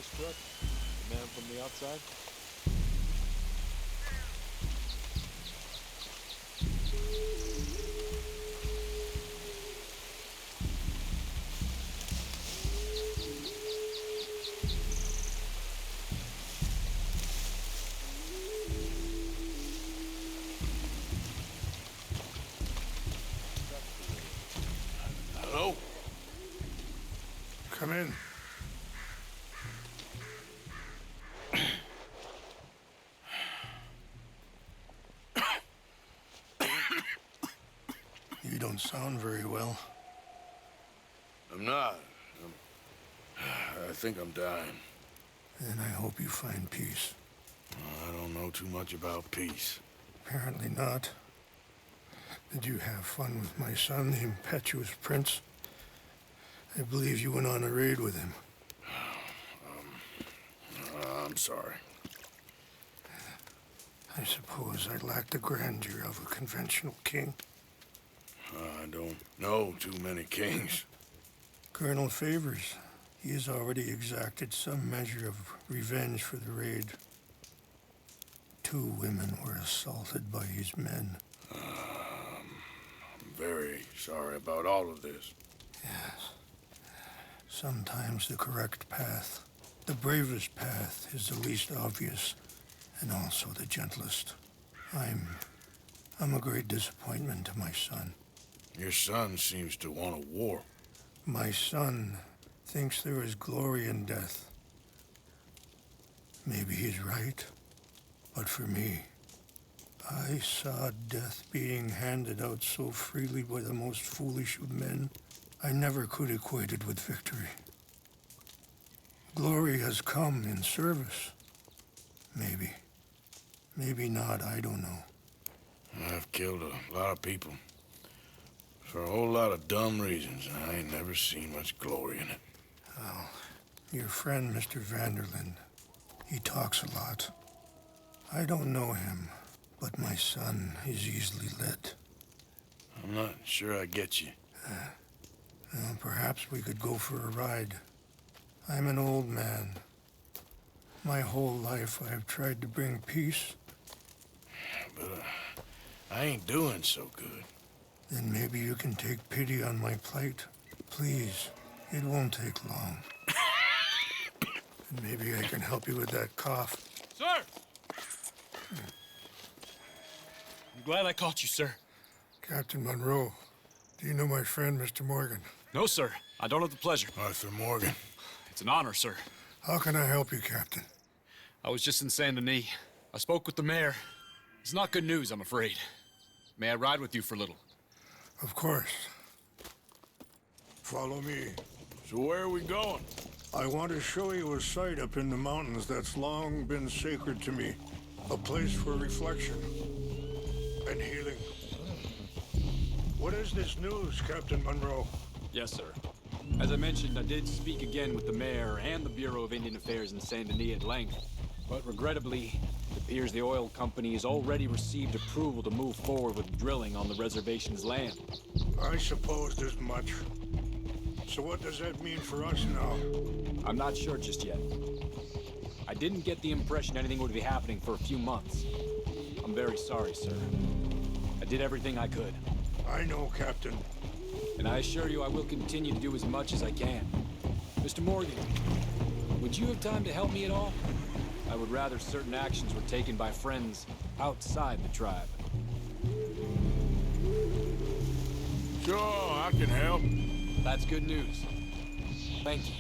I struck? The man from the outside? Hello? Come in. You don't sound very well. I'm not. I think I'm dying. Then I hope you find peace. I don't know too much about peace. Apparently not. Did you have fun with my son, the impetuous prince? I believe you went on a raid with him. I'm sorry. I suppose I lack the grandeur of a conventional king. I don't know too many kings. Colonel Favors, he has already exacted some measure of revenge for the raid. 2 women were assaulted by his men. I'm very sorry about all of this. Yes. Sometimes the correct path, the bravest path, is the least obvious, and also the gentlest. I'm a great disappointment to my son. Your son seems to want a war. My son thinks there is glory in death. Maybe he's right, but for me, I saw death being handed out so freely by the most foolish of men, I never could equate it with victory. Glory has come in service. Maybe. Maybe not, I don't know. I've killed a lot of people. For a whole lot of dumb reasons, and I ain't never seen much glory in it. Well, your friend, Mr. Vanderlyn, he talks a lot. I don't know him, but my son is easily led. I'm not sure I get you. Well, perhaps we could go for a ride. I'm an old man. My whole life I have tried to bring peace. But I ain't doing so good. Then maybe you can take pity on my plight. Please, it won't take long. And maybe I can help you with that cough. Sir! I'm glad I caught you, sir. Captain Monroe, do you know my friend, Mr. Morgan? No, sir. I don't have the pleasure. Arthur Morgan. It's an honor, sir. How can I help you, Captain? I was just in Saint Denis. I spoke with the mayor. It's not good news, I'm afraid. May I ride with you for a little? Of course. Follow me. So where are we going? I want to show you a site up in the mountains that's long been sacred to me. A place for reflection and healing. What is this news, Captain Monroe? Yes, sir. As I mentioned, I did speak again with the mayor and the Bureau of Indian Affairs in Saint Denis at length. But regrettably, it appears the oil company has already received approval to move forward with drilling on the reservation's land. I supposed as much. So what does that mean for us now? I'm not sure just yet. I didn't get the impression anything would be happening for a few months. I'm very sorry, sir. I did everything I could. I know, Captain. And I assure you I will continue to do as much as I can. Mr. Morgan, would you have time to help me at all? I would rather certain actions were taken by friends outside the tribe. Sure, I can help. That's good news. Thank you.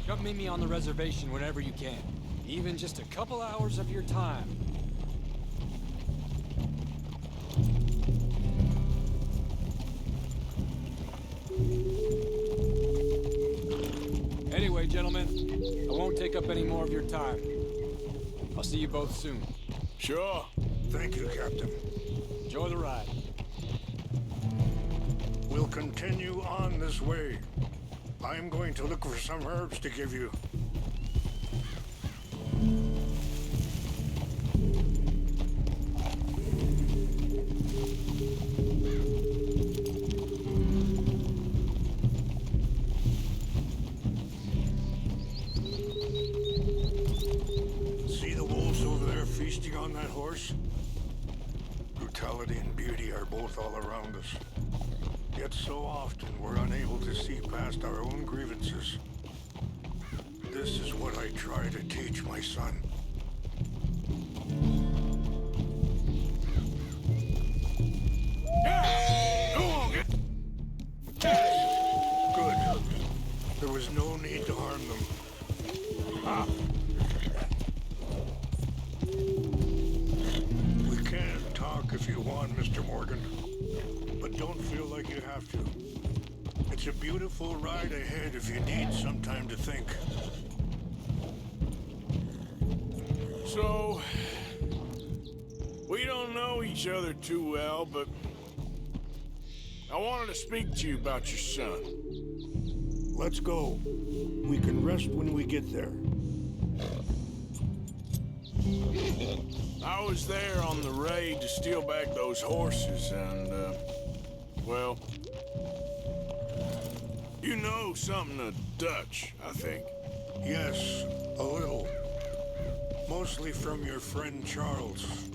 Come meet me on the reservation whenever you can. Even just a couple hours of your time. Anyway, gentlemen, I won't take up any more of your time. I'll see you both soon. Sure. Thank you, Captain. Enjoy the ride. We'll continue on this way. I'm going to look for some herbs to give you. Immortality and beauty are both all around us. Yet so often we're unable to see past our own grievances. This is what I try to teach my son. Good. There was no need to harm them. We can talk if you want, Mr. Morgan. But don't feel like you have to. It's a beautiful ride ahead if you need some time to think. So, we don't know each other too well, but I wanted to speak to you about your son. Let's go. We can rest when we get there. I was there on the raid to steal back those horses, and, well, you know something of Dutch, I think. Yes, a little. Mostly from your friend Charles.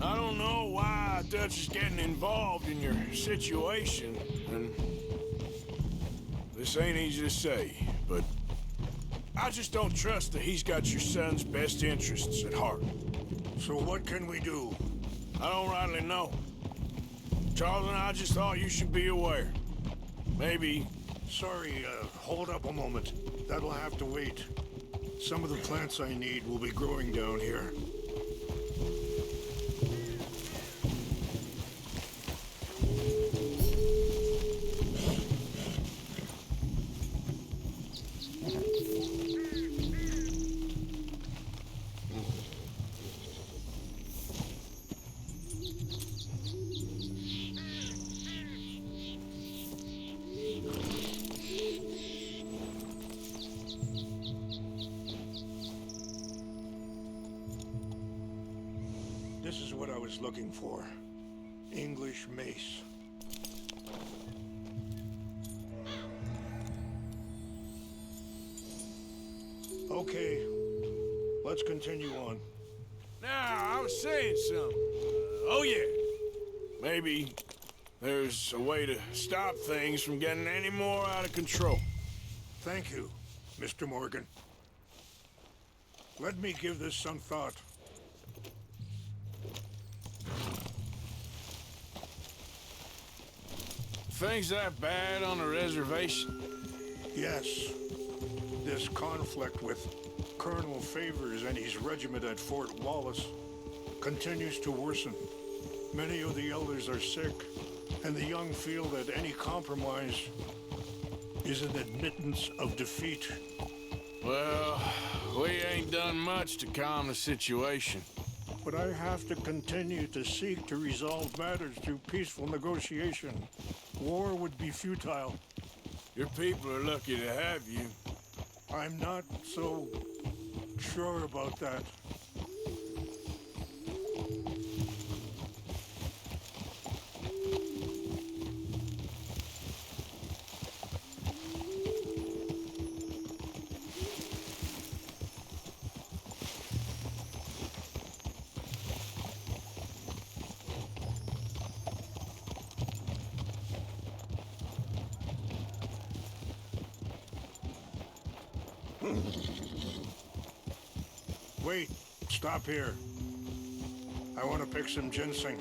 I don't know why Dutch is getting involved in your situation, and this ain't easy to say, but I just don't trust that he's got your son's best interests at heart. So what can we do? I don't rightly know. Charles and I just thought you should be aware. Maybe... Sorry, hold up a moment. That'll have to wait. Some of the plants I need will be growing down here. This is what I was looking for. English mace. Okay, let's continue on. Now, I was saying something. Oh, yeah. Maybe there's a way to stop things from getting any more out of control. Thank you, Mr. Morgan. Let me give this some thought. Things that bad on the reservation? Yes. This conflict with Colonel Favors and his regiment at Fort Wallace continues to worsen. Many of the elders are sick, and the young feel that any compromise is an admittance of defeat. Well, we ain't done much to calm the situation. But I have to continue to seek to resolve matters through peaceful negotiation. War would be futile. Your people are lucky to have you. I'm not so sure about that. Wait, stop here. I want to pick some ginseng.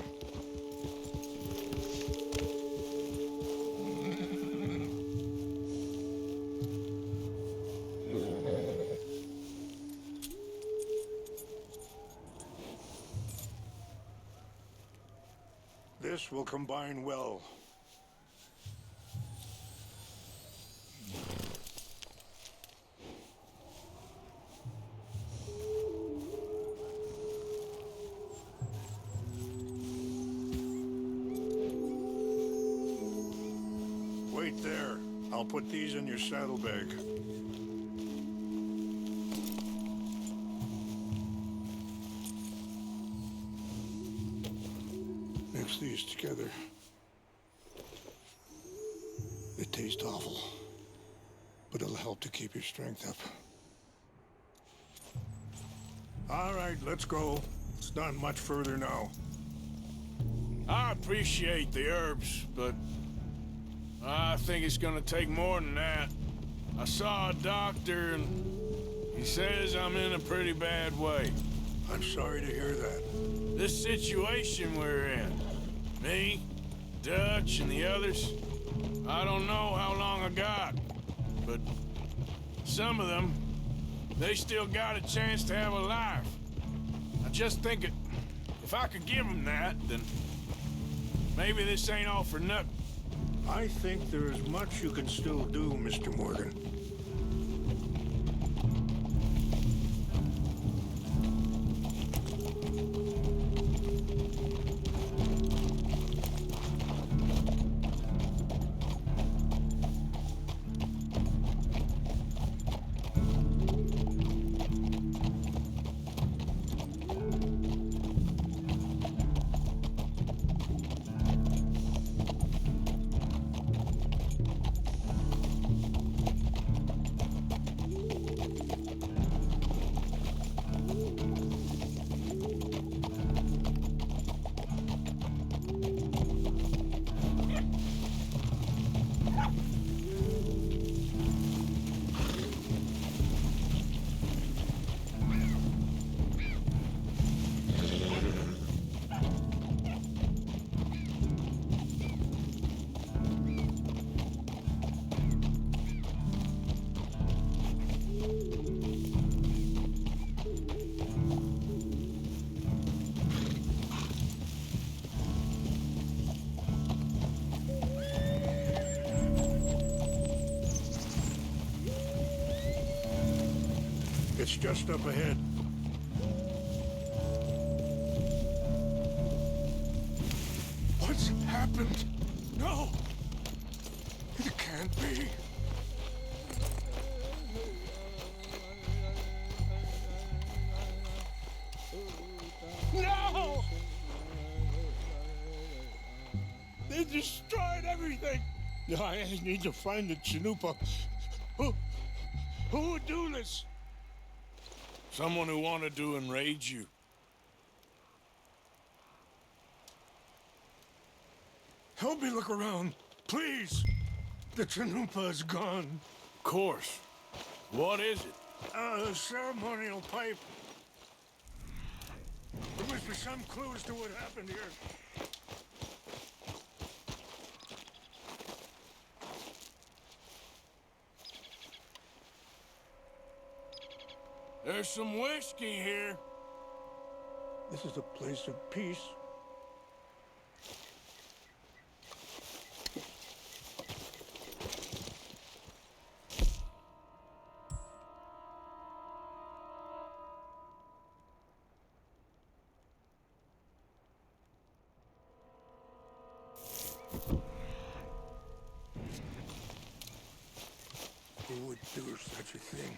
This will combine well. Wait there. I'll put these in your saddlebag. Mix these together. It tastes awful, but it'll help to keep your strength up. All right, let's go. It's not much further now. I appreciate the herbs, but I think it's gonna take more than that. I saw a doctor and he says I'm in a pretty bad way. I'm sorry to hear that. This situation we're in, me, Dutch, and the others, I don't know how long I got, but some of them, they still got a chance to have a life. I just think if I could give them that, then maybe this ain't all for nothing. I think there is much you can still do, Mr. Morgan. It's just up ahead. What's happened? No! It can't be. No! They destroyed everything! I need to find the Chanupa. Who would do this? Someone who wanted to enrage you. Help me look around, please. The Chanupa is gone. Of course. What is it? A ceremonial pipe. There must be some clues to what happened here. There's some whiskey here. This is a place of peace. Who would do such a thing?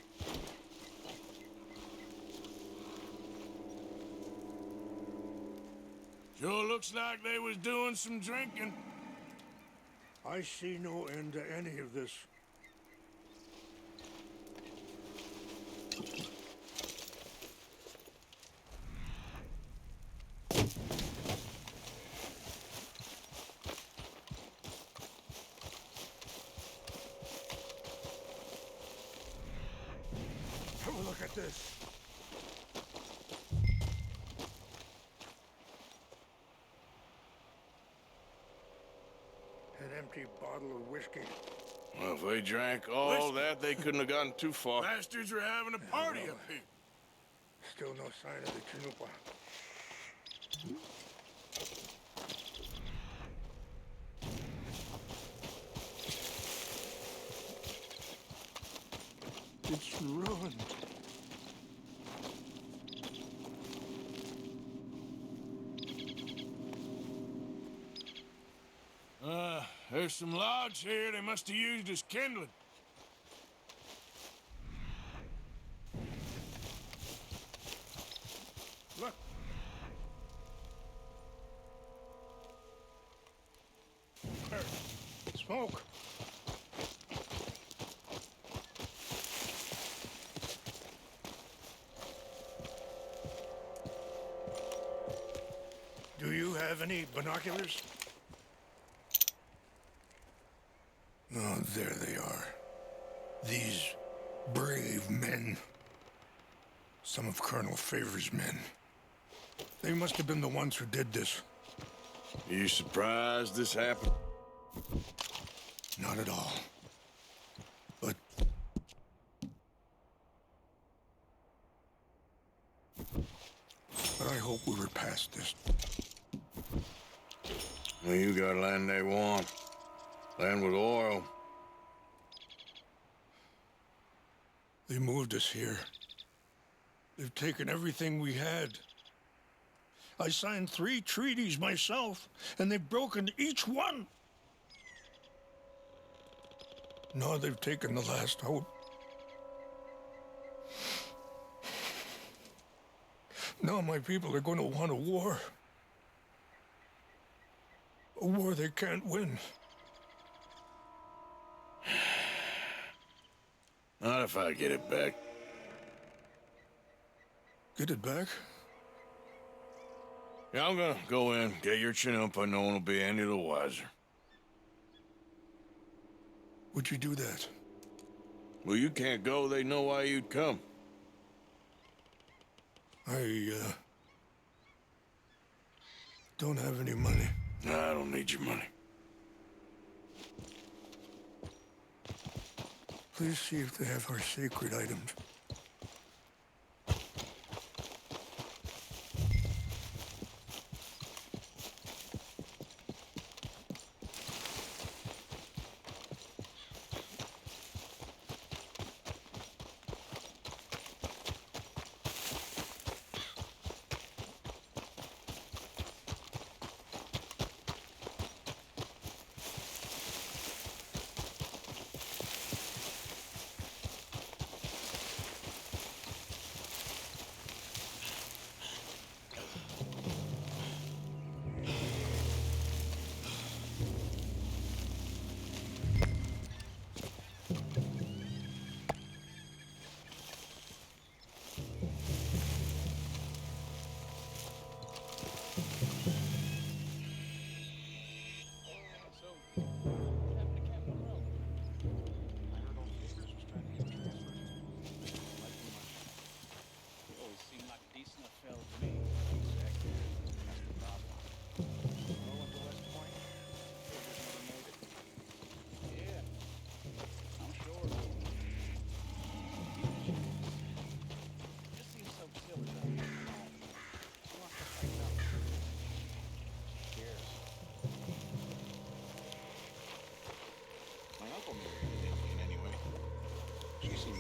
Sure looks like they was doing some drinking. I see no end to any of this. Have a look at this. An empty bottle of whiskey. Well, if they drank all that, they couldn't have gotten too far. Bastards are having a party up here. Still no sign of the Chanupa. It's ruined. There's some logs here they must have used as kindling. Look. There. Smoke. Do you have have any binoculars? Oh, there they are. These brave men. Some of Colonel Favor's men. They must have been the ones who did this. You surprised this happened? Not at all. But... But I hope we were past this. Well, you got land they want. Land with oil. They moved us here. They've taken everything we had. I signed 3 treaties myself, and they've broken each one. Now they've taken the last hope. Now my people are going to want a war. A war they can't win. Not if I get it back. Get it back? Yeah, I'm gonna go in, get your Chinook, and no one will be any the wiser. Would you do that? Well, you can't go, they know why you'd come. I don't have any money. Nah, I don't need your money. Please see if they have our sacred items.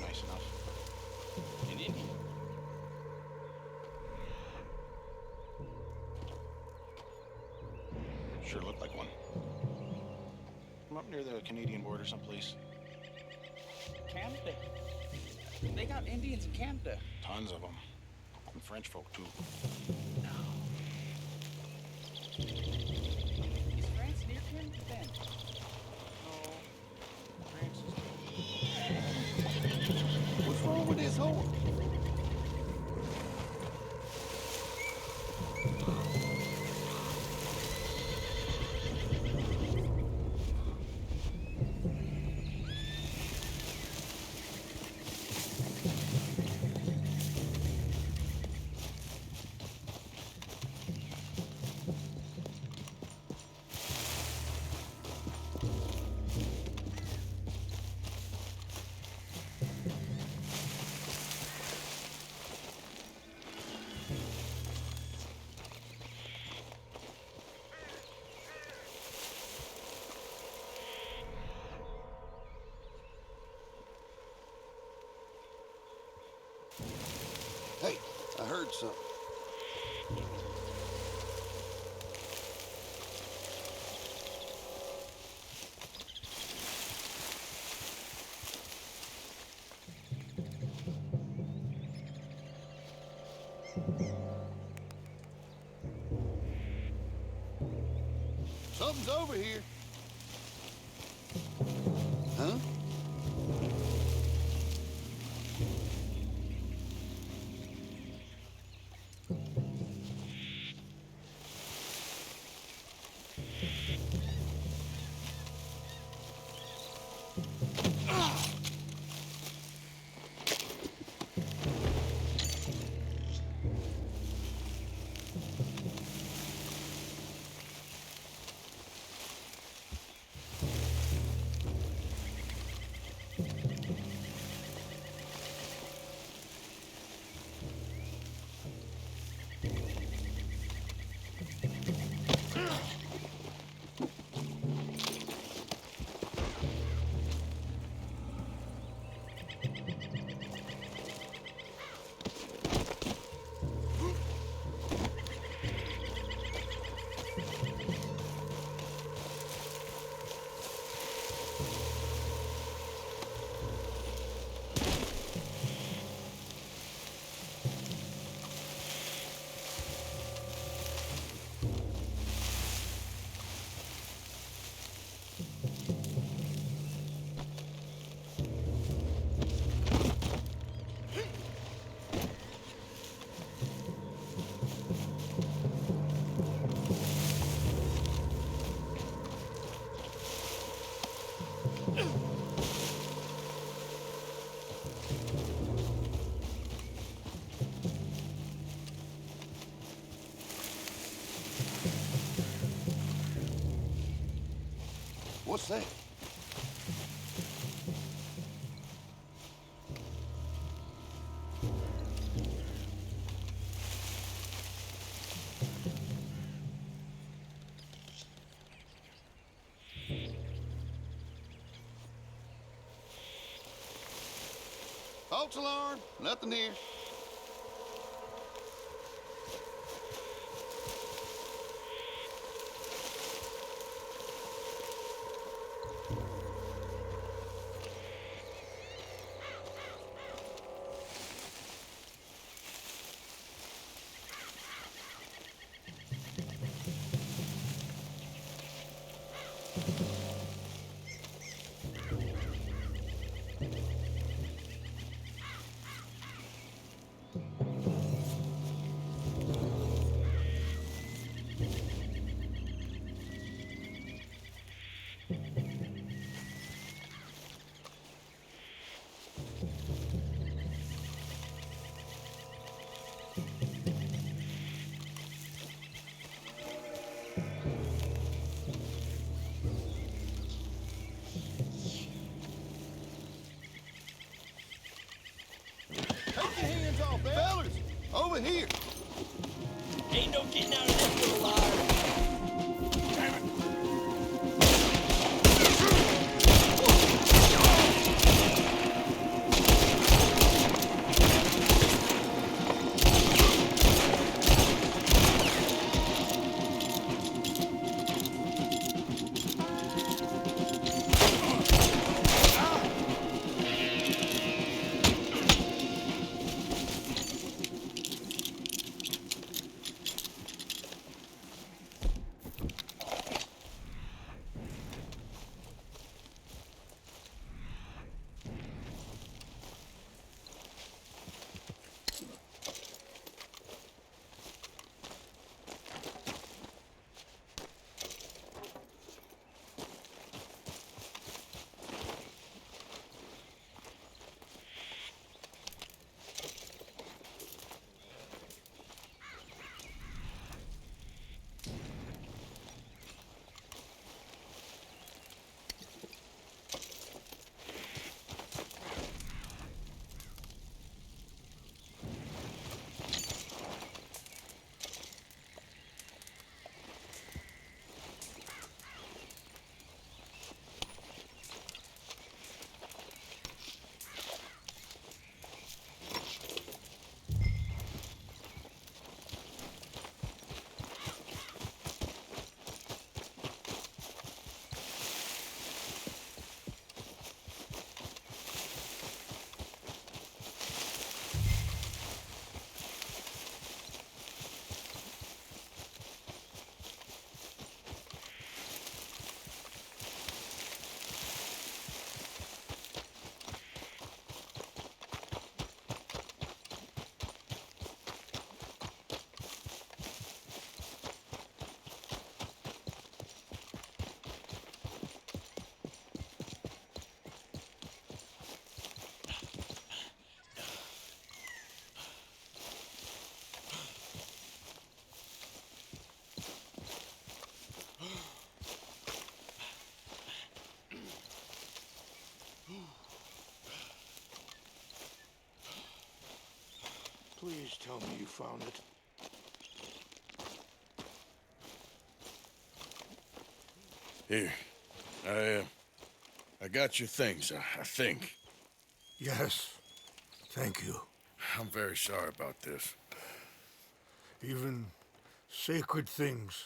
Nice enough. In India. Sure looked like one. I'm up near the Canadian border someplace. Canada. They got Indians in Canada. Tons of them. And French folk, too. No. Is France near Canada then? No. France is... What's wrong with this hole? Hey, I heard something. Something's over here. Huh? What's that? False alarm. Nothing here. Take your hands off, fellas! Over here! Ain't no getting out of this little liar. Please tell me you found it. Here. I got your things, I think. Yes. Thank you. I'm very sorry about this. Even sacred things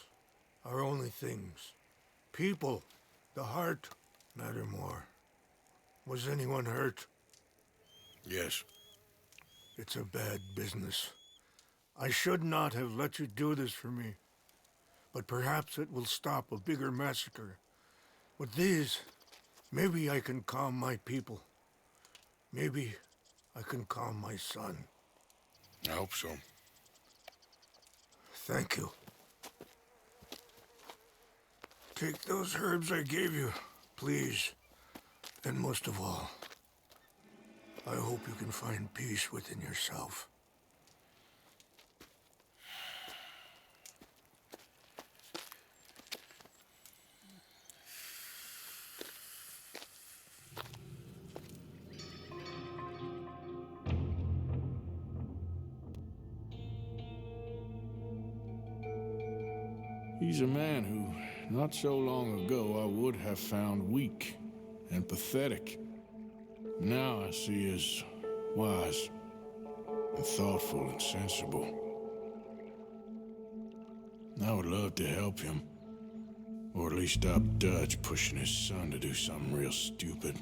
are only things. People, the heart, matter more. Was anyone hurt? Yes. It's a bad business. I should not have let you do this for me. But perhaps it will stop a bigger massacre. With these, maybe I can calm my people. Maybe I can calm my son. I hope so. Thank you. Take those herbs I gave you, please. And most of all, I hope you can find peace within yourself. He's a man who, not so long ago, I would have found weak and pathetic. Now I see as wise and thoughtful and sensible. I would love to help him. Or at least stop Dutch pushing his son to do something real stupid.